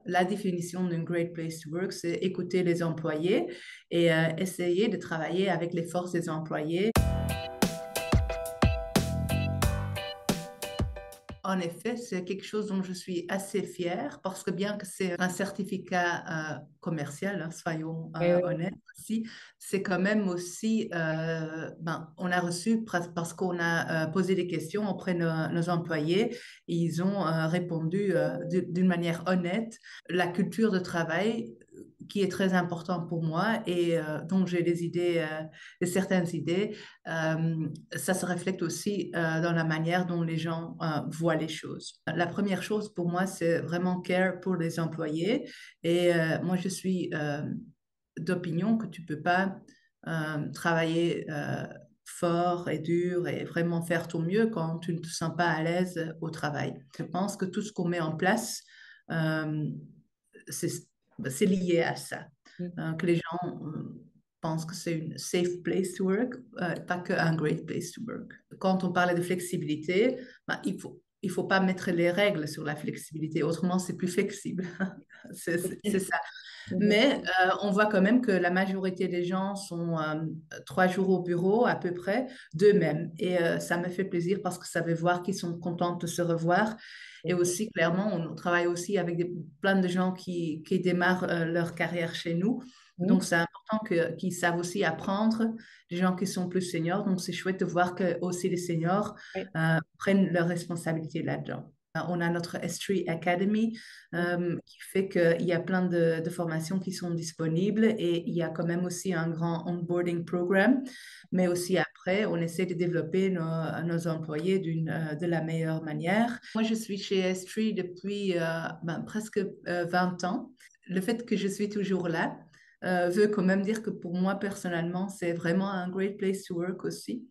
la définition d'une great place to work, c'est écouter les employés et essayer de travailler avec les forces des employés. En effet, c'est quelque chose dont je suis assez fière parce que bien que c'est un certificat commercial, hein, soyons Oui. honnêtes aussi, c'est quand même aussi, on a reçu parce qu'on a posé des questions auprès de nos employés, et ils ont répondu d'une manière honnête. La culture de travail qui est très important pour moi et donc j'ai des idées, certaines idées, ça se reflète aussi dans la manière dont les gens voient les choses. La première chose pour moi, c'est vraiment care pour les employés et moi je suis d'opinion que tu peux pas travailler fort et dur et vraiment faire ton mieux quand tu ne te sens pas à l'aise au travail. Je pense que tout ce qu'on met en place, euh, c'est c'est lié à ça. Que les gens pensent que c'est une safe place to work, pas qu'un great place to work. Quand on parle de flexibilité, il faut pas mettre les règles sur la flexibilité, autrement c'est plus flexible. C'est ça. Mhm. Mais on voit quand même que la majorité des gens sont 3 jours au bureau à peu près d'eux-mêmes. Et ça me fait plaisir parce que ça veut voir qu'ils sont contents de se revoir. Et aussi, clairement, on travaille aussi avec plein de gens qui démarrent leur carrière chez nous. Donc, Mhm. c'est important qu'ils savent aussi apprendre, les gens qui sont plus seniors. Donc, c'est chouette de voir que aussi les seniors Oui. prennent leurs responsabilités là-dedans. On a notre S3 Academy qui fait qu'il y a plein de formations qui sont disponibles et il y a quand même aussi un grand onboarding programme. Mais aussi après, on essaie de développer nos employés de la meilleure manière. Moi, je suis chez S3 depuis presque 20 ans. Le fait que je suis toujours là veut quand même dire que pour moi, personnellement, c'est vraiment un great place to work aussi.